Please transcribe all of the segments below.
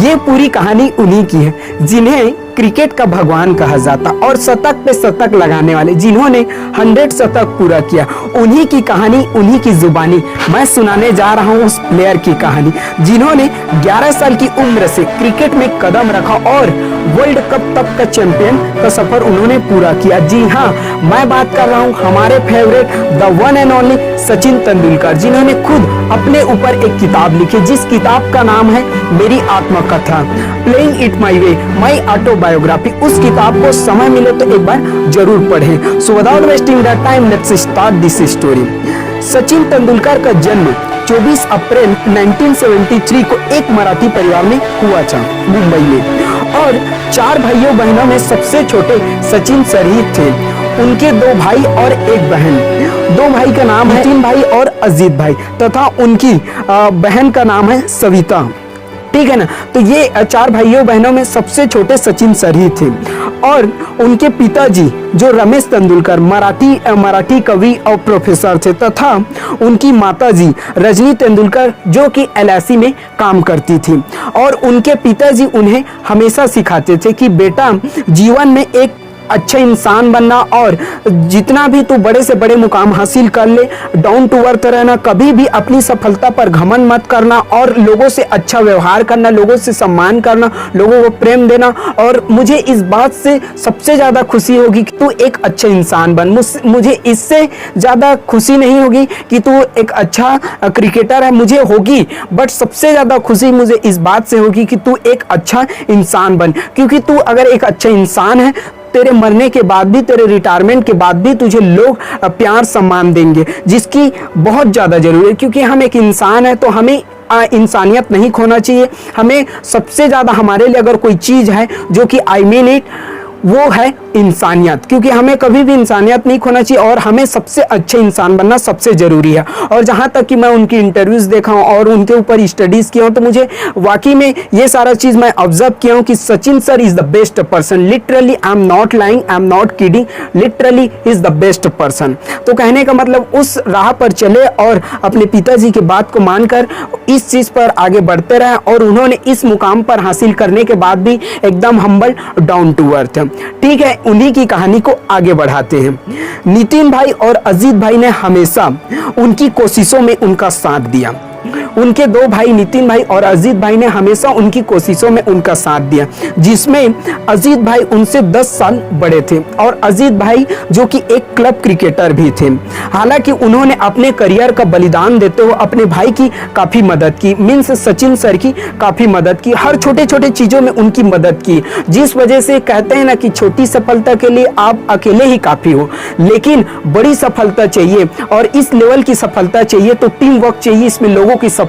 ये पूरी कहानी उन्हीं की है जिन्हें क्रिकेट का भगवान कहा जाता और शतक पे शतक लगाने वाले, जिन्होंने 100 शतक पूरा किया, उन्हीं की कहानी, उन्हीं की जुबानी मैं सुनाने जा रहा हूँ। उस प्लेयर की कहानी जिन्होंने 11 साल की उम्र से क्रिकेट में कदम रखा और वर्ल्ड कप तक का चैंपियन का सफर उन्होंने पूरा किया। जी हाँ, मैं बात कर रहा हूँ हमारे favourite the one and only Sachin Tendulkar, जिन्होंने खुद अपने ऊपर एक किताब लिखी जिस किताब का नाम है मेरी आत्मकथा, playing it my way, my autobiography. उस किताब को समय मिले तो एक बार जरूर पढ़ें। So without wasting the time let's start this story. Sachin Tendulkar का जन्म 24 अप्रैल 1973 को एक मराठी परिवार में हुआ था, मुंबई में। और 4 भाइयों बहनों में सबसे छोटे सचिन सर ही थे। उनके 2 भाई और 1 बहन। 2 भाई का नाम है नितिन भाई और अजीत भाई तथा उनकी बहन का नाम है सविता, ठीक है ना। तो ये 4 भाइयों बहनों में सबसे छोटे सचिन सर ही थे। और उनके पिताजी जो रमेश तेंदुलकर मराठी कवि और प्रोफेसर थे तथा उनकी माताजी रजनी तेंदुलकर जो कि LIC में काम करती थी। और उनके पिताजी उन्हें हमेशा सिखाते थे कि बेटा जीवन में एक अच्छा इंसान बनना और जितना भी तू बड़े से बड़े मुकाम हासिल कर ले, डाउन टू अर्थ रहना, कभी भी अपनी सफलता पर घमंड मत करना और लोगों से अच्छा व्यवहार करना, लोगों से सम्मान करना, लोगों को प्रेम देना। और मुझे इस बात से सबसे ज़्यादा खुशी होगी कि तू एक अच्छा इंसान बन। मुझे इससे ज़्यादा खुशी नहीं होगी कि तू एक अच्छा क्रिकेटर है, मुझे होगी, बट सबसे ज़्यादा खुशी मुझे इस बात से होगी कि तू एक अच्छा इंसान बन। क्योंकि तू अगर एक अच्छा इंसान है, तेरे मरने के बाद भी, तेरे रिटायरमेंट के बाद भी तुझे लोग प्यार सम्मान देंगे, जिसकी बहुत ज़्यादा जरूरी है। क्योंकि हम एक इंसान है तो हमें इंसानियत नहीं खोना चाहिए। हमें सबसे ज़्यादा हमारे लिए अगर कोई चीज़ है जो कि आई मीन इट, वो है इंसानियत। क्योंकि हमें कभी भी इंसानियत नहीं खोना चाहिए और हमें सबसे अच्छे इंसान बनना सबसे ज़रूरी है। और जहाँ तक कि मैं उनकी इंटरव्यूज़ देखा हूँ और उनके ऊपर स्टडीज़ किया हूँ तो मुझे वाकई में ये सारा चीज़ मैं ऑब्जर्व किया हूँ कि Sachin sir is the best person. Literally I am not lying, I am not kidding, literally is the best person. तो कहने का मतलब उस राह पर चले और अपने पिताजी की बात को मानकर इस चीज़ पर आगे बढ़ते रहे और उन्होंने इस मुकाम पर हासिल करने के बाद भी एकदम हम्बल, डाउन टू अर्थ। ठीक है, उन्हीं की कहानी को आगे बढ़ाते हैं। नितिन भाई और अजीत भाई ने हमेशा उनकी कोशिशों में उनका साथ दिया। उनके 2 भाई नितिन भाई और अजीत भाई ने हमेशा उनकी कोशिशों में उनका साथ दिया, जिसमें अजीत भाई उनसे 10 साल बड़े थे और अजीत भाई जो कि एक क्लब क्रिकेटर भी थे। हालांकि उन्होंने अपने करियर का बलिदान देते हुए अपने भाई की काफ़ी मदद की, मीन्स सचिन सर की काफ़ी मदद की, हर छोटे छोटे चीज़ों में उनकी मदद की। जिस वजह से कहते हैं ना कि छोटी सफलता के लिए आप अकेले ही काफ़ी हो, लेकिन बड़ी सफलता चाहिए और इस लेवल की सफलता चाहिए तो टीम वर्क चाहिए, इसमें लोगों की सपोर्ट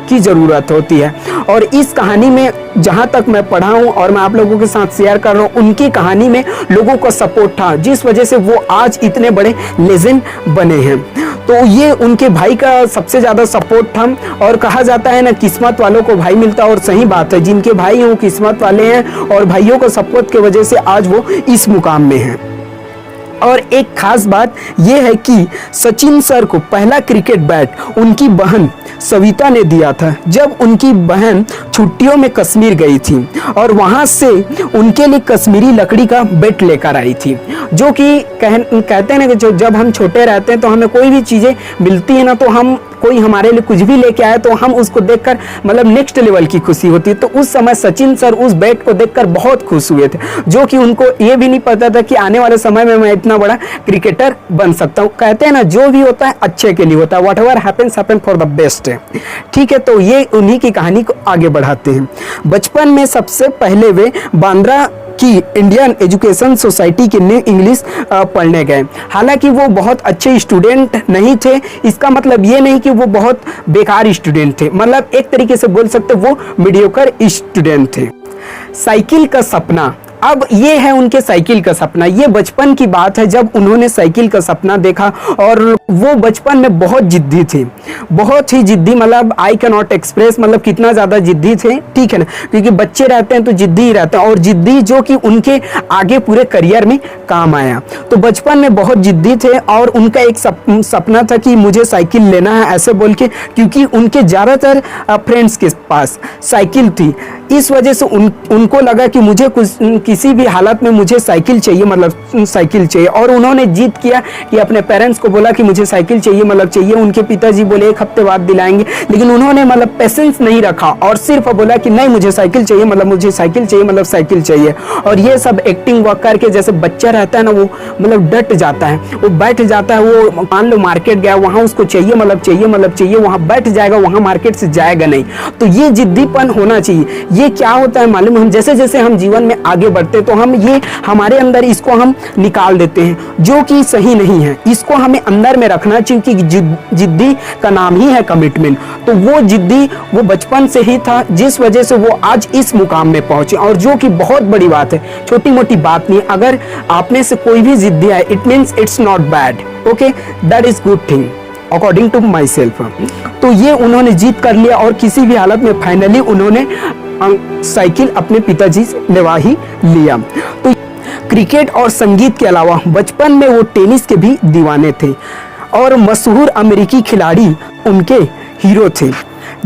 की ज़रूरत होती है। और इस कहानी में जहाँ तक मैं पढ़ा हूँ और मैं आप लोगों के साथ शेयर कर रहा हूँ, उनकी कहानी में लोगों का सपोर्ट था, जिस वजह से वो आज इतने बड़े लेजेंड बने हैं। तो ये उनके भाई का सबसे ज़्यादा सपोर्ट था। और कहा जाता है ना, किस्मत वालों को भाई मिलता है, और सही बात है, जिनके भाई हैं वो किस्मत वाले हैं और भाइयों का सपोर्ट की वजह से आज वो इस मुकाम में हैं। और एक खास बात यह है कि सचिन सर को पहला क्रिकेट बैट उनकी बहन सविता ने दिया था, जब उनकी बहन छुट्टियों में कश्मीर गई थी और वहां से उनके लिए कश्मीरी लकड़ी का बैट लेकर आई थी। जो कि कहते हैं ना कि जब हम छोटे रहते हैं तो हमें कोई भी चीज़ें मिलती है ना, तो हम कोई हमारे लिए कुछ भी लेके आए तो हम उसको देखकर मतलब नेक्स्ट लेवल की खुशी होती है। तो उस समय सचिन सर उस बैट को देखकर बहुत खुश हुए थे, जो कि उनको ये भी नहीं पता था कि आने वाले समय में मैं इतना बड़ा क्रिकेटर बन सकता हूँ। कहते हैं ना, जो भी होता है अच्छे के लिए होता है, what ever happens happen for the best. ठीक है, तो ये उन्हीं की कहानी को आगे बढ़ाते हैं। बचपन में सबसे पहले वे बांद्रा कि इंडियन एजुकेशन सोसाइटी के न्यू इंग्लिश पढ़ने गए। हालांकि वो बहुत अच्छे स्टूडेंट नहीं थे, इसका मतलब ये नहीं कि वो बहुत बेकार स्टूडेंट थे, मतलब एक तरीके से बोल सकते वो मीडियोकर स्टूडेंट थे। साइकिल का सपना अब ये है उनके साइकिल का सपना। ये बचपन की बात है जब उन्होंने साइकिल का सपना देखा, और वो बचपन में बहुत जिद्दी थे, बहुत ही जिद्दी, मतलब आई कैन नॉट एक्सप्रेस, मतलब कितना ज़्यादा जिद्दी थे, ठीक है ना, क्योंकि बच्चे रहते हैं तो जिद्दी ही रहते हैं, और जिद्दी जो कि उनके आगे पूरे करियर में काम आया। तो बचपन में बहुत जिद्दी थे और उनका एक सपना था कि मुझे साइकिल लेना है, ऐसे बोल के, क्योंकि उनके ज़्यादातर फ्रेंड्स के पास साइकिल थी। इस वजह से उनको लगा कि मुझे किसी भी हालत में मुझे साइकिल चाहिए, मतलब साइकिल चाहिए। और उन्होंने जिद किया कि अपने पेरेंट्स को बोला कि मुझे साइकिल चाहिए, मतलब चाहिए। उनके पिताजी बोले 1 हफ्ते बाद दिलाएंगे, लेकिन उन्होंने मतलब पेशेंस नहीं रखा और सिर्फ बोला कि नहीं मुझे साइकिल चाहिए, मतलब मुझे साइकिल चाहिए, मतलब साइकिल चाहिए। और ये सब एक्टिंग वर्क करके, जैसे बच्चा रहता है ना, वो मतलब डट जाता है, वो बैठ जाता है। वो मान लो मार्केट गया, वहाँ उसको चाहिए, मतलब चाहिए, मतलब चाहिए, वहाँ बैठ जाएगा, वहाँ मार्केट से जाएगा नहीं। तो ये जिद्दीपन होना चाहिए। ये क्या होता है मालूम, हम जैसे जैसे हम जीवन में आगे बढ़ते तो हम ये हमारे अंदर इसको हम निकाल देते हैं, जो कि सही नहीं है। इसको हमें अंदर में रखना चाहिए कि जिद्दी का नाम ही है कमिटमेंट। तो वो जिद्दी वो बचपन से ही था, जिस वजह से वो आज इस मुकाम में पहुंचे, और जो कि बहुत बड़ी बात है, छोटी मोटी बात नहीं। अगर आपने से कोई भी जिद्दी है, it means it's not bad, okay, that is good thing according to myself. तो ये उन्होंने जीत कर लिया और किसी भी हालत में फाइनली उन्होंने साइकिल अपने पिताजी से लेवा ही लिया। तो क्रिकेट और संगीत के अलावा बचपन में वो टेनिस के भी दीवाने थे और मशहूर अमेरिकी खिलाड़ी उनके हीरो थे।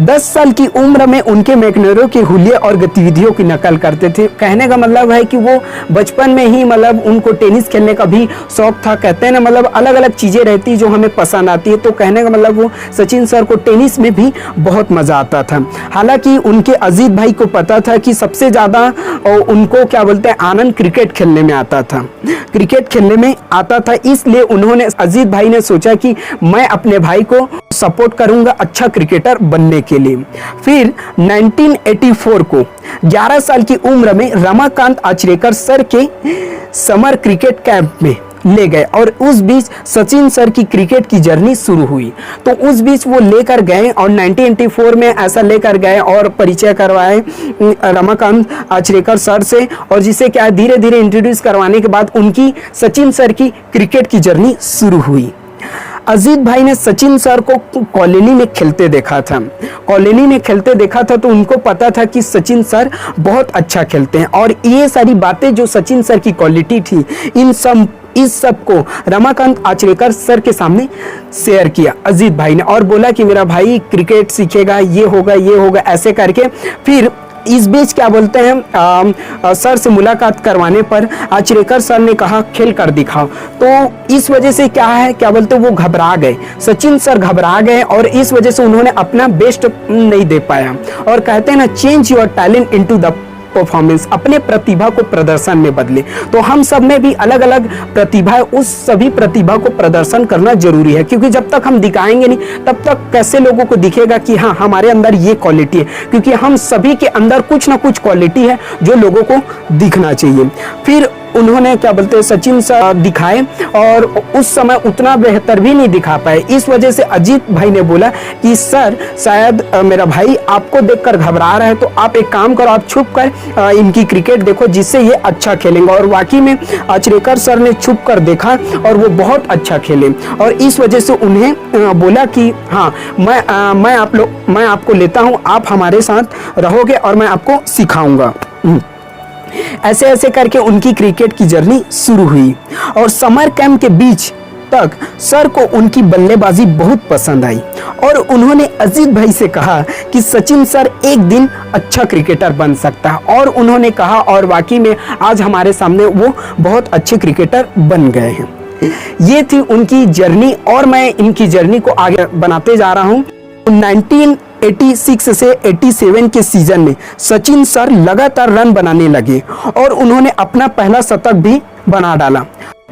10 साल की उम्र में उनके मैकनेरो के हुलिये और गतिविधियों की नकल करते थे। कहने का मतलब है कि वो बचपन में ही मतलब उनको टेनिस खेलने का भी शौक था। कहते हैं ना, मतलब अलग अलग चीज़ें रहती जो हमें पसंद आती है। तो कहने का मतलब वो सचिन सर को टेनिस में भी बहुत मज़ा आता था। हालांकि उनके अजीत भाई को पता था कि सबसे ज़्यादा उनको क्या बोलते हैं आनंद क्रिकेट खेलने में आता था, क्रिकेट खेलने में आता था। इसलिए उन्होंने, अजीत भाई ने सोचा कि मैं अपने भाई को सपोर्ट करूंगा अच्छा क्रिकेटर बनने के लिए। फिर 1984 को 11 साल की उम्र में रमाकांत आचरेकर सर के समर क्रिकेट कैंप में ले गए और उस बीच सचिन सर की क्रिकेट की जर्नी शुरू हुई। तो उस बीच वो लेकर गए और 1984 में ऐसा लेकर गए और परिचय करवाए रमाकांत आचरेकर सर से, और जिसे क्या धीरे धीरे इंट्रोड्यूस करवाने के बाद उनकी सचिन सर की क्रिकेट की जर्नी शुरू हुई। अजीत भाई ने सचिन सर को कॉलोनी में खेलते देखा था, कॉलोनी में खेलते देखा था। तो उनको पता था कि सचिन सर बहुत अच्छा खेलते हैं, और ये सारी बातें जो सचिन सर की क्वालिटी थी, इस सब को रमाकांत आचरेकर सर के सामने शेयर किया अजीत भाई ने, और बोला कि मेरा भाई क्रिकेट सीखेगा, ये होगा ऐसे करके। फिर इस बीच क्या बोलते हैं सर से मुलाकात करवाने पर आचरेकर सर ने कहा खेल कर दिखाओ। तो इस वजह से क्या बोलते हैं वो घबरा गए, सचिन सर घबरा गए, और इस वजह से उन्होंने अपना बेस्ट नहीं दे पाया। और कहते हैं ना, change your talent into the performance, अपने प्रतिभा को प्रदर्शन में बदले। तो हम सब में भी अलग अलग प्रतिभा है, उस सभी प्रतिभा को प्रदर्शन करना जरूरी है, क्योंकि जब तक हम दिखाएंगे नहीं तब तक कैसे लोगों को दिखेगा कि हाँ हमारे अंदर ये क्वालिटी है, क्योंकि हम सभी के अंदर कुछ ना कुछ क्वालिटी है जो लोगों को दिखना चाहिए। फिर उन्होंने क्या बोलते हैं सचिन सर दिखाए, और उस समय उतना बेहतर भी नहीं दिखा पाए। इस वजह से अजीत भाई ने बोला कि सर शायद मेरा भाई आपको देखकर घबरा रहा है, तो आप एक काम करो, आप छुप कर इनकी क्रिकेट देखो, जिससे ये अच्छा खेलेंगे। और वाकई में आचरेकर सर ने छुप कर देखा और वो बहुत अच्छा खेले, और इस वजह से उन्हें बोला कि हाँ मैं आपको लेता हूँ, आप हमारे साथ रहोगे और मैं आपको सिखाऊंगा। ऐसे ऐसे करके उनकी क्रिकेट की जर्नी शुरू हुई, और समर कैंप के बीच तक सर को उनकी बल्लेबाजी बहुत पसंद आई, और उन्होंने अजीत भाई से कहा कि सचिन सर एक दिन अच्छा क्रिकेटर बन सकता है, और उन्होंने कहा, और वाकई में आज हमारे सामने वो बहुत अच्छे क्रिकेटर बन गए हैं। ये थी उनकी जर्नी, और मैं इनकी जर्नी को आगे बनाते जा रहा हूँ। 1986 से 87 के सीजन में सचिन सर लगातार रन बनाने लगे और उन्होंने अपना पहला शतक भी बना डाला।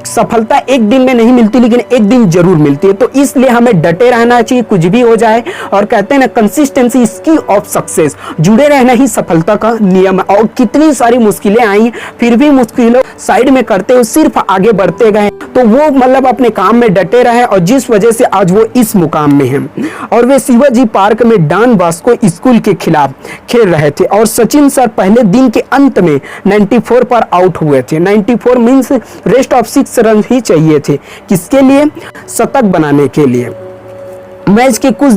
सफलता एक दिन में नहीं मिलती, लेकिन एक दिन जरूर मिलती है। तो इसलिए हमें डटे रहना चाहिए, कुछ भी हो जाए। और कहते हैं ना, कंसिस्टेंसी इज की ऑफ सक्सेस, जुड़े रहना ही सफलता का नियम है। और कितनी सारी मुश्किलें आई, फिर भी मुश्किलों साइड में करते हुए सिर्फ आगे बढ़ते गए, तो वो मतलब अपने काम में डटे रहे, और जिस वजह से आज वो इस मुकाम में हैं। और वे शिवाजी पार्क में डॉन बॉस्को स्कूल के खिलाफ खेल रहे थे, और सचिन सर पहले दिन के अंत में 94 पर आउट हुए थे। 94 मींस रेस्ट ऑफ 6 रन ही चाहिए थे, किसके लिए? शतक बनाने के लिए। मैच के कुछ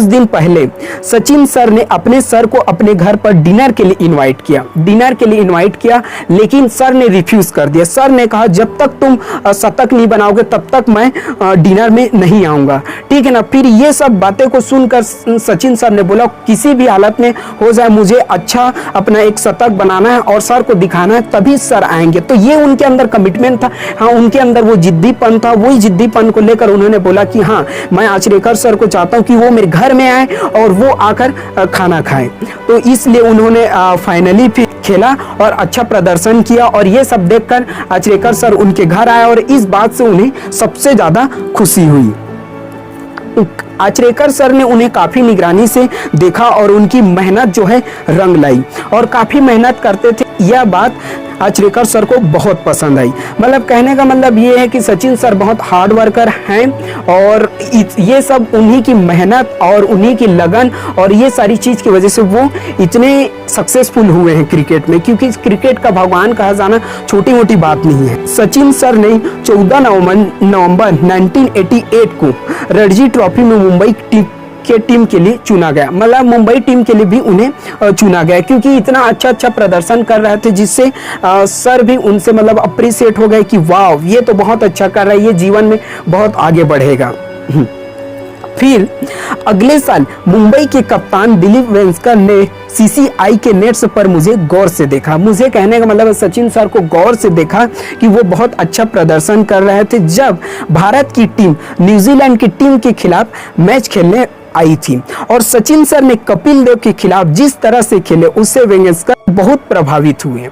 दिन पहले सचिन सर ने अपने सर को अपने घर पर डिनर के लिए इनवाइट किया, लेकिन सर ने रिफ्यूज कर दिया। सर ने कहा जब तक तुम शतक नहीं बनाओगे तब तक मैं डिनर में नहीं आऊंगा, ठीक है ना। फिर ये सब बातें को सुनकर सचिन सर ने बोला किसी भी हालत में हो जाए मुझे अच्छा अपना एक शतक बनाना है और सर को दिखाना है, तभी सर आएंगे। तो ये उनके अंदर कमिटमेंट था, हाँ उनके अंदर वो जिद्दीपन था। वही जिद्दीपन को लेकर उन्होंने बोला कि हाँ मैं आचरेकर सर को चाहता हूं कि वो मेरे घर में आए और वो आकर खाना खाएं। तो इसलिए उन्होंने फाइनली फिर खेला और अच्छा प्रदर्शन किया, और ये सब देखकर आचरेकर सर उनके घर आए, और इस बात से उन्हें सबसे ज्यादा खुशी हुई। आचरेकर सर ने उन्हें काफी निगरानी से देखा और उनकी मेहनत जो है रंग लाई, और काफी मेहनत करते थे। यह बात आचरेकर सर को बहुत पसंद आई। मतलब कहने का मतलब ये है कि सचिन सर बहुत हार्ड वर्कर हैं, और ये सब उन्हीं की मेहनत और उन्हीं की लगन और ये सारी चीज की वजह से वो इतने सक्सेसफुल हुए हैं क्रिकेट में, क्योंकि क्रिकेट का भगवान कहा जाना छोटी मोटी बात नहीं है। सचिन सर ने 14 नवंबर 1988 को रणजी ट्रॉफी में मुंबई टीम के लिए चुना गया। मतलब मुंबई टीम के लिए भी उन्हें चुना गया, क्योंकि इतना अच्छा प्रदर्शन कर रहे थे, जिससे सर भी उनसे मतलब अप्रिशिएट हो गए कि वाह ये तो बहुत अच्छा कर रहा है, ये जीवन में बहुत आगे बढ़ेगा। फिर अगले साल मुंबई के कप्तान दिलीप वेंगसरकर ने सीसीआई के नेट्स पर मुझे गौर से देखा। मुझे कहने का मतलब सचिन सर को गौर से देखा कि वो बहुत अच्छा प्रदर्शन कर रहे थे, जब भारत की टीम न्यूजीलैंड की टीम के खिलाफ मैच खेलने आई थी। और सचिन सर ने कपिल देव के खिलाफ जिस तरह से खेले, उससे वेंगसरकर बहुत प्रभावित हुए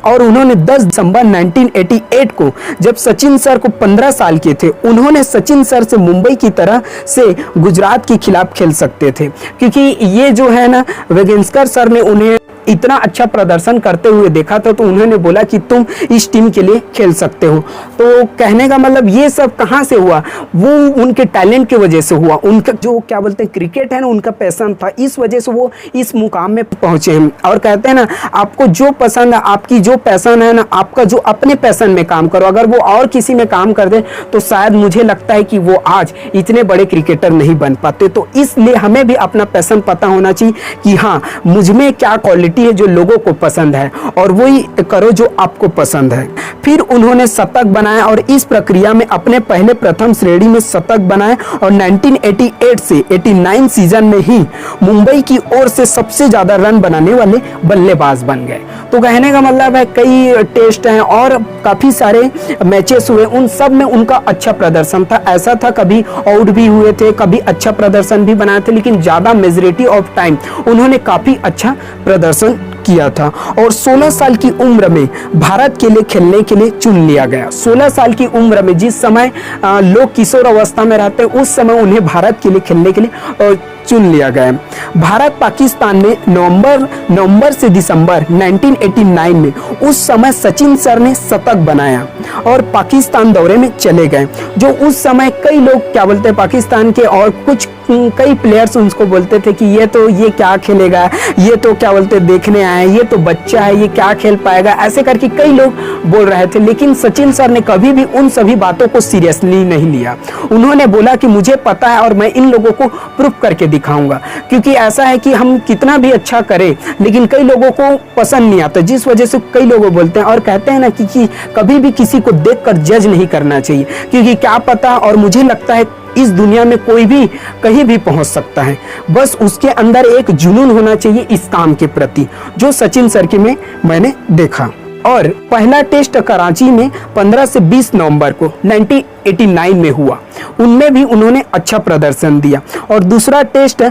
और उन्होंने 10 दिसंबर 1988 को, जब सचिन सर को 15 साल के थे, उन्होंने सचिन सर से मुंबई की तरह से गुजरात के खिलाफ खेल सकते थे, क्योंकि ये जो है ना वेंगसरकर सर ने उन्हें इतना अच्छा प्रदर्शन करते हुए देखा था, तो उन्होंने बोला कि तुम इस टीम के लिए खेल सकते हो। तो कहने का मतलब ये सब कहाँ से हुआ? वो उनके टैलेंट की वजह से हुआ। उनका जो क्या बोलते हैं क्रिकेट है ना, उनका पैशन था, इस वजह से वो इस मुकाम में पहुंचे हैं। और कहते हैं ना, आपको जो पसंद है, आपकी जो पैशन है ना, आपका जो अपने पैशन में काम करो, अगर वो और किसी में काम कर दे तो शायद मुझे लगता है कि वो आज इतने बड़े क्रिकेटर नहीं बन पाते। तो इसलिए हमें भी अपना पैशन पता होना चाहिए कि हाँ मुझ में क्या क्वालिटी है जो लोगों को पसंद है, और वही करो जो आपको पसंद है। फिर उन्होंने शतक बनाया, और इस प्रक्रिया में अपने पहले प्रथम श्रेणी में शतक बनाए, और 1988 से 89 सीजन में ही मुंबई की ओर से सबसे ज्यादा रन बनाने वाले बल्लेबाज बन गए। तो कहने का मतलब है कई टेस्ट हैं और काफी सारे मैचेस हुए, उन सब में उनका अच्छा प्रदर्शन था। ऐसा था कभी आउट भी हुए थे, कभी अच्छा प्रदर्शन भी बनाए थे, लेकिन ज्यादा मेजॉरिटी ऑफ टाइम उन्होंने काफी अच्छा प्रदर्शन किया था। और 16 साल की उम्र में भारत के लिए खेलने के लिए चुन लिया गया। 16 साल की उम्र में, जिस समय लोग किशोर अवस्था में रहते हैं, उस समय उन्हें भारत के लिए खेलने के लिए चुन लिया गया। भारत पाकिस्तान ने नवंबर से दिसंबर 1989 में, उस समय सचिन सर ने शतक बनाया और पाकिस्तान दौरे में चले गए। जो उस समय कई लोग क्या बोलते हैं पाकिस्तान के, और कुछ कई प्लेयर्स उनको बोलते थे कि ये क्या खेलेगा, ये तो क्या बोलते देखने आए, ये तो बच्चा है, ये क्या खेल पाएगा, ऐसे करके कई लोग बोल रहे थे। लेकिन सचिन सर ने कभी भी उन सभी बातों को सीरियसली नहीं लिया। उन्होंने बोला कि मुझे पता है और मैं इन लोगों को प्रूफ करके दिखाऊंगा, क्योंकि ऐसा है कि हम कितना भी अच्छा करें लेकिन कई लोगों को पसंद नहीं आता, जिस वजह से कई लोग बोलते हैं और कहते हैं ना कि कभी भी किसी को देखकर जज नहीं करना चाहिए, क्योंकि क्या पता, और मुझे लगता है इस दुनिया में कोई भी कहीं भी पहुंच सकता है, बस उसके अंदर एक जुनून होना चाहिए इस काम के प्रति, जो सचिन सर के में मैंने देखा। और पहला टेस्ट कराची में 15 से 20 नवंबर को 1989 में हुआ, उनमें भी उन्होंने अच्छा प्रदर्शन दिया। और दूसरा टेस्ट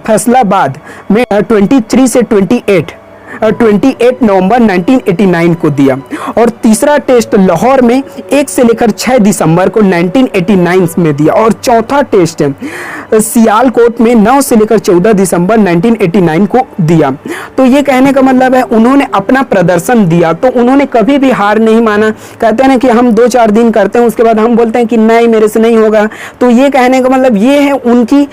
फैसलाबाद में 23 से 28 28 नवंबर 1989 को दिया। और तीसरा टेस्ट लाहौर में 1 से लेकर 6 दिसंबर को 1989 में दिया। और चौथा टेस्ट सियालकोट में 9 से लेकर 14 दिसंबर 1989 को दिया। तो ये कहने का मतलब है उन्होंने अपना प्रदर्शन दिया, तो उन्होंने कभी भी हार नहीं माना। कहते हैं ना कि हम 2-4 दिन करते हैं, उसके बाद हम बोलते हैं कि नहीं मेरे से नहीं होगा। तो ये कहने का मतलब ये है उनकी,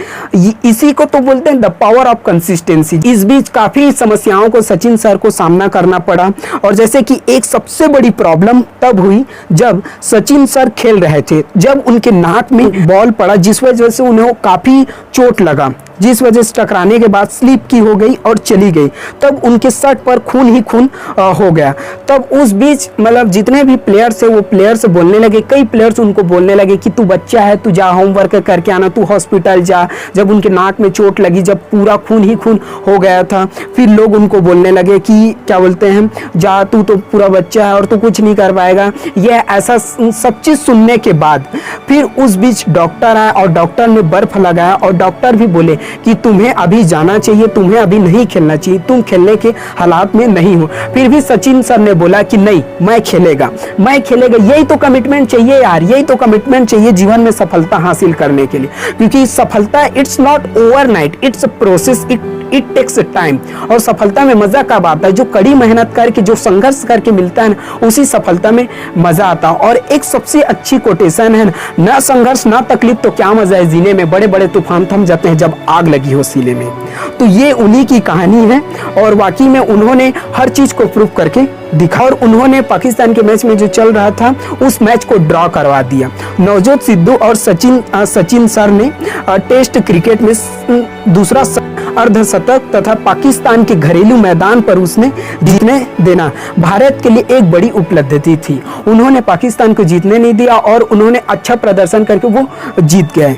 इसी को तो बोलते हैं द पावर ऑफ कंसिस्टेंसी। इस बीच काफी समस्याओं को सचिन सर को सामना करना पड़ा। और जैसे कि एक सबसे बड़ी प्रॉब्लम तब हुई जब सचिन सर खेल रहे थे, जब उनके नाक में बॉल पड़ा, जिस वजह से उन्हें काफी चोट लगा, जिस वजह से टकराने के बाद स्लिप की हो गई और चली गई। तब उनके शर्ट पर खून ही खून हो गया। तब उस बीच मतलब जितने भी प्लेयर्स है वो प्लेयर्स बोलने लगे, कई प्लेयर्स उनको बोलने लगे कि तू बच्चा है, तू जा होमवर्क करके आना, तू हॉस्पिटल जा। जब उनके नाक में चोट लगी, जब पूरा खून ही खून हो गया था, फिर लोग उनको बोलने लगे कि क्या बोलते हैं, जा तू तो पूरा बच्चा है और तू कुछ नहीं कर पाएगा। यह ऐसा सब चीज़ सुनने के बाद फिर उस बीच डॉक्टर आया और डॉक्टर ने बर्फ लगाया और डॉक्टर भी बोले कि तुम्हें अभी जाना चाहिए, तुम्हें अभी नहीं खेलना चाहिए, तुम खेलने के हालात में नहीं हो। फिर भी सचिन सर ने बोला कि नहीं, मैं खेलेगा। यही तो कमिटमेंट चाहिए यार, यही तो कमिटमेंट चाहिए जीवन में सफलता हासिल करने के लिए। क्योंकि सफलता it's not overnight, it's a process, it takes time. और सफलता में मजा कब आता है? जो कड़ी मेहनत करके, जो संघर्ष करके मिलता है ना, उसी सफलता में मजा आता है। और एक सबसे अच्छी कोटेशन है ना, संघर्ष ना तकलीफ तो क्या मजा है जीने में, बड़े बड़े तूफान थम जाते हैं जब आग लगी हो सीने में। तो ये उन्हीं की कहानी है और वाकई में उन्होंने हर चीज को प्रूव करके दिखा। और उन्होंने पाकिस्तान के मैच में जो चल रहा था उस मैच को ड्रॉ करवा दिया। नवजोत सिद्धू और सचिन सर ने टेस्ट क्रिकेट में दूसरा अर्धशतक तथा पाकिस्तान के घरेलू मैदान पर उसने जीतने देना भारत के लिए एक बड़ी उपलब्धि थी। उन्होंने पाकिस्तान को जीतने नहीं दिया और उन्होंने अच्छा प्रदर्शन करके वो जीत गए।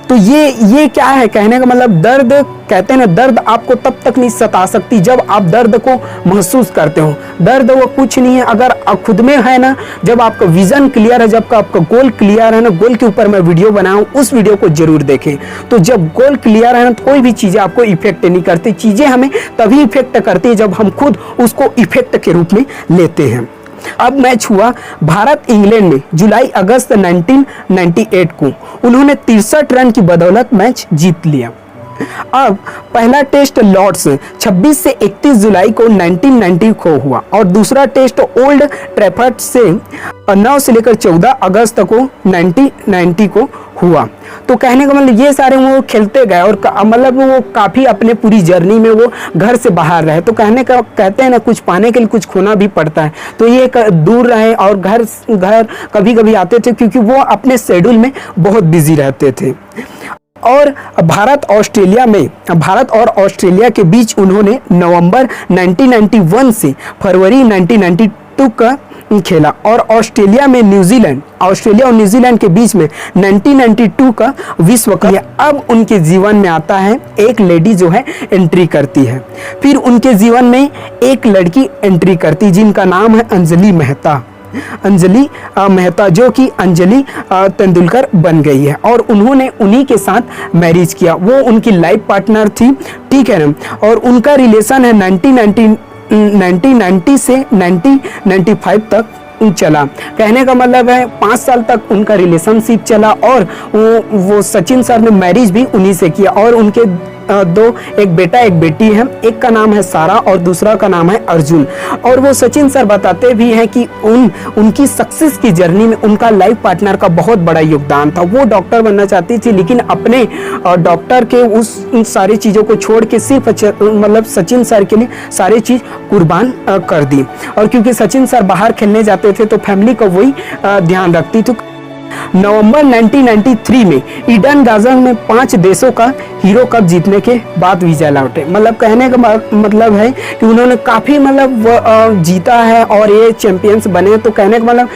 तो ये क्या है कहने का मतलब, दर्द कहते हैं ना, दर्द आपको तब तक नहीं सता सकती जब आप दर्द को महसूस करते हो। दर्द वो कुछ नहीं है अगर खुद में है ना, जब आपका विजन क्लियर है, जब आपका गोल क्लियर है ना, गोल के ऊपर मैं वीडियो बनाऊं, उस वीडियो को जरूर देखें। तो जब गोल क्लियर है ना, तो कोई भी चीजें आपको इफेक्ट नहीं करती। चीजें हमें तभी इफेक्ट करती है जब हम खुद उसको इफेक्ट के रूप में लेते हैं। अब मैच हुआ भारत इंग्लैंड में जुलाई अगस्त 1998 को। उन्होंने 63 रन की बदौलत मैच जीत लिया। अब पहला टेस्ट लॉर्ड्स 26 से 31 जुलाई को 1990 को हुआ और दूसरा टेस्ट ओल्ड ट्रैफर्ड से 9 से लेकर 14 अगस्त को 1990 को हुआ। तो कहने का मतलब ये सारे वो खेलते गए और मतलब वो काफ़ी अपने पूरी जर्नी में वो घर से बाहर रहे। तो कहते हैं ना, कुछ पाने के लिए कुछ खोना भी पड़ता है। तो ये दूर रहे और घर कभी कभी आते थे क्योंकि वो अपने शेड्यूल में बहुत बिजी रहते थे। और भारत और ऑस्ट्रेलिया के बीच उन्होंने नवंबर 1991 से फरवरी 1992 का खेला और ऑस्ट्रेलिया और न्यूजीलैंड के बीच में 1992 का विश्व कप। अब उनके जीवन में आता है एक लेडी जो है एंट्री करती है, फिर उनके जीवन में एक लड़की एंट्री करती जिनका नाम है अंजलि मेहता, जो कि अंजलि तेंदुलकर बन गई है और उन्होंने उन्हीं के साथ मैरिज किया। वो उनकी लाइफ पार्टनर थी, ठीक है ना। और उनका रिलेशन है 1990 से 1995 तक चला। कहने का मतलब है 5 साल तक उनका रिलेशनशिप चला और वो सचिन सर ने मैरिज भी उन्हीं से किया और उनके एक बेटा एक बेटी है। एक का नाम है सारा और दूसरा का नाम है अर्जुन। और वो सचिन सर बताते भी हैं कि उनकी सक्सेस की जर्नी में उनका लाइफ पार्टनर का बहुत बड़ा योगदान था। वो डॉक्टर बनना चाहती थी लेकिन अपने डॉक्टर के उन सारी चीज़ों को छोड़ के सिर्फ मतलब सचिन सर के लिए सारी चीज़ कुर्बान कर दी। और क्योंकि सचिन सर बाहर खेलने जाते थे तो फैमिली का वही ध्यान रखती थी। नवंबर 1993 में ईडन गार्डन में 5 देशों का हीरो कप जीतने के बाद विजय लौटे। मतलब कहने का मतलब है कि उन्होंने काफ़ी मतलब जीता है और ये चैंपियंस बने। तो कहने का मतलब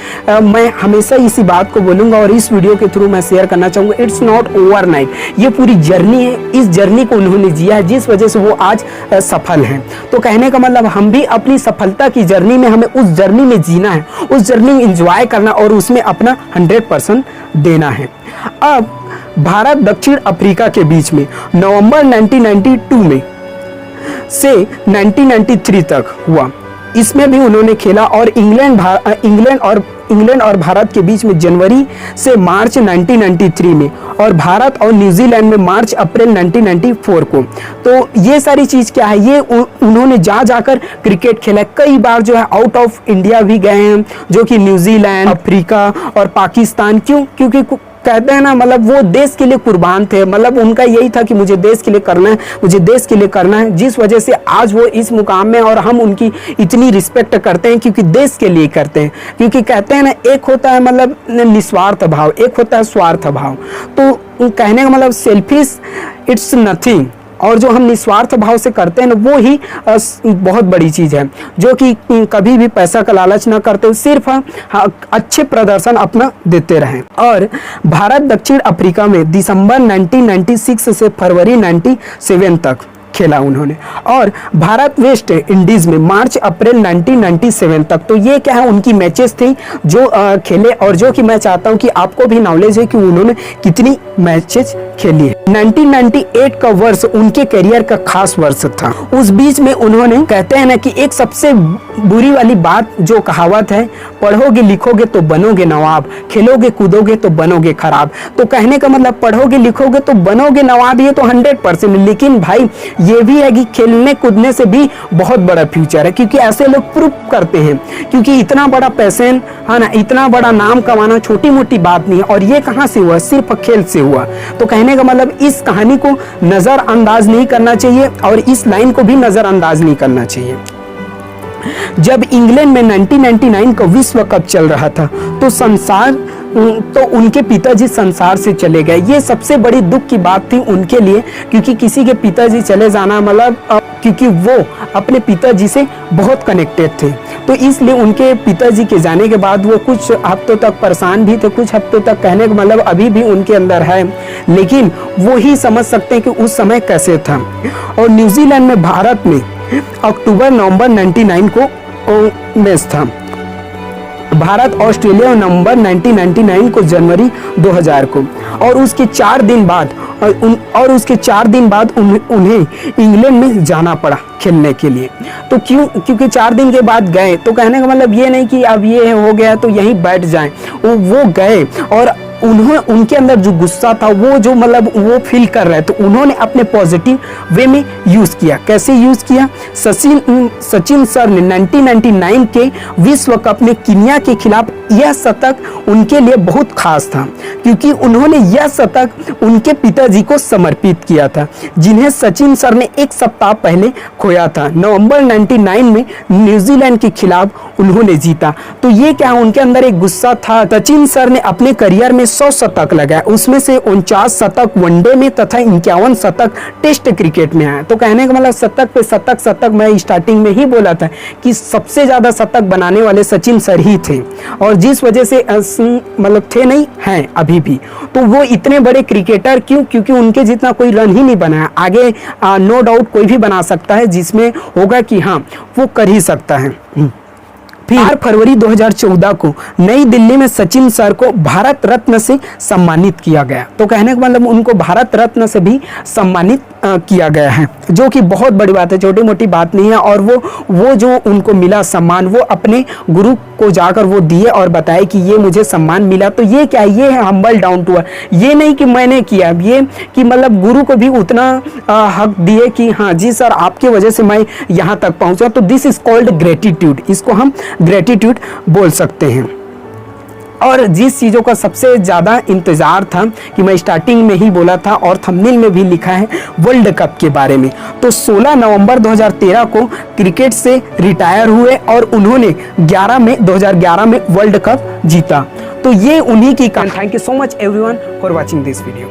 मैं हमेशा इसी बात को बोलूँगा और इस वीडियो के थ्रू मैं शेयर करना चाहूँगा, इट्स नॉट ओवरनाइट। ये पूरी जर्नी है, इस जर्नी को उन्होंने जिया है जिस वजह से वो आज सफल हैं। तो कहने का मतलब हम भी अपनी सफलता की जर्नी में हमें उस जर्नी में जीना है, उस जर्नी में इंजॉय करना और उसमें अपना 100% देना है। अब भारत दक्षिण अफ्रीका के बीच में नवंबर 1992 में से 1993 तक हुआ, इसमें भी उन्होंने खेला। और इंग्लैंड और भारत के बीच में जनवरी से मार्च 1993 में, और भारत और न्यूजीलैंड में मार्च अप्रैल 1994 को। तो ये सारी चीज़ क्या है, ये उन्होंने जाकर क्रिकेट खेला। कई बार जो है आउट ऑफ इंडिया भी गए हैं, जो कि न्यूजीलैंड, अफ्रीका और पाकिस्तान। क्यों? क्योंकि कहते हैं ना, मतलब वो देश के लिए कुर्बान थे। मतलब उनका यही था कि मुझे देश के लिए करना है, मुझे देश के लिए करना है, जिस वजह से आज वो इस मुकाम में, और हम उनकी इतनी रिस्पेक्ट करते हैं क्योंकि देश के लिए करते हैं। क्योंकि कहते हैं ना, एक होता है मतलब निस्वार्थ भाव, एक होता है स्वार्थ भाव। तो कहने का मतलब सेल्फिश इट्स नथिंग, और जो हम निस्वार्थ भाव से करते हैं ना, वो ही बहुत बड़ी चीज़ है। जो कि कभी भी पैसा का लालच ना करते, सिर्फ अच्छे प्रदर्शन अपना देते रहें। और भारत दक्षिण अफ्रीका में दिसंबर 1996 से फरवरी 97 तक खेला उन्होंने, और भारत वेस्ट इंडीज़ में मार्च अप्रैल 1997 तक। तो ये क्या है, उनकी मैचेस थी जो खेले, और जो कि मैं चाहता हूं कि आपको भी नॉलेज है कि उन्होंने कितनी मैचेस खेली है। 1998 का वर्ष उनके करियर का खास वर्ष था। उस बीच में उन्होंने, कहते हैं ना कि एक सबसे बुरी वाली बात जो कहावत है, पढ़ोगे लिखोगे तो बनोगे नवाब, खेलोगे कूदोगे तो बनोगे खराब। तो कहने का मतलब पढ़ोगे लिखोगे तो बनोगे नवाब, ये तो 100%, लेकिन भाई ये भी है कि खेलने कूदने से भी बहुत बड़ा फ्यूचर है। क्योंकि ऐसे लोग प्रूव करते हैं, क्योंकि इतना बड़ा पैशन है ना, इतना बड़ा नाम कमाना छोटी मोटी बात नहीं है। और ये कहाँ से हुआ? सिर्फ खेल से हुआ। तो कहने का मतलब इस कहानी को नज़रअंदाज नहीं करना चाहिए, और इस लाइन को भी नज़रअंदाज नहीं करना चाहिए। जब इंग्लैंड में 1999 का विश्व कप चल रहा था, तो उनके पिताजी संसार से चले गए। ये सबसे बड़ी दुख की बात थी उनके लिए, क्योंकि किसी के पिताजी चले जाना मतलब, क्योंकि वो अपने पिताजी से बहुत कनेक्टेड थे। तो इसलिए उनके पिताजी के जाने के बाद वो कुछ हफ्तों तक परेशान भी थे, कुछ हफ्तों तक, कहने का मतलब अभी भी उनके अंदर है, लेकिन वो ही समझ सकते हैं कि उस समय कैसे था। और न्यूजीलैंड में भारत में अक्टूबर नवंबर 99 को मैच था। भारत ऑस्ट्रेलिया नवंबर 1999 को, जनवरी 2000 को। और उसके 4 दिन बाद उन्हें इंग्लैंड में जाना पड़ा खेलने के लिए। तो क्योंकि 4 दिन के बाद गए, तो कहने का मतलब ये नहीं कि अब ये हो गया तो यहीं बैठ जाएं। वो गए, और उनके अंदर जो गुस्सा था, वो जो मतलब वो फील कर रहे, तो उन्होंने अपने पॉजिटिव वे में यूज़ किया। कैसे यूज़ किया? सचिन सर ने 1999 के विश्व कप में कीनिया के खिलाफ यह शतक उनके लिए बहुत खास था, क्योंकि उन्होंने यह शतक उनके पिताजी को समर्पित किया था, जिन्हें सचिन सर ने 1 सप्ताह पहले खोया था। नवंबर 99 में न्यूजीलैंड के खिलाफ उन्होंने जीता। तो ये क्या, उनके अंदर एक गुस्सा था। सचिन सर ने अपने करियर में 100 शतक लगाए, उसमें से 49 शतक वनडे में तथा 51 शतक टेस्ट क्रिकेट में आया। तो कहने का मतलब शतक पे शतक मैं स्टार्टिंग में ही बोला था कि सबसे ज्यादा शतक बनाने वाले सचिन सर ही थे, और जिस वजह से मतलब थे नहीं, हैं अभी भी। तो वो इतने बड़े क्रिकेटर क्यों? क्योंकि उनके जितना कोई रन ही नहीं बनाया। आगे नो डाउट कोई भी बना सकता है, जिसमें होगा कि हाँ वो कर ही सकता है। फिर 4 फरवरी 2014 को नई दिल्ली में सचिन सर को भारत रत्न से सम्मानित किया गया। तो कहने का मतलब उनको भारत रत्न से भी सम्मानित किया गया है, जो कि बहुत बड़ी बात है, छोटी मोटी बात नहीं है। और वो जो उनको मिला सम्मान, वो अपने गुरु को जाकर वो दिए और बताए कि ये मुझे सम्मान मिला। तो ये क्या है? ये है हम्बल डाउन टू अर्थ। ये नहीं कि मैंने किया, ये कि मतलब गुरु को भी उतना हक दिए कि हाँ जी सर, आपकी वजह से मैं यहाँ तक पहुँचा। तो दिस इज कॉल्ड ग्रेटिट्यूड, इसको हम ग्रेटिट्यूड बोल सकते हैं। और जिस चीज़ों का सबसे ज़्यादा इंतज़ार था, कि मैं स्टार्टिंग में ही बोला था और थंबनेल में भी लिखा है, वर्ल्ड कप के बारे में। तो 16 नवंबर 2013 को क्रिकेट से रिटायर हुए, और उन्होंने 2011 में वर्ल्ड कप जीता। तो ये उन्हीं की। Thank you so much everyone for watching this video.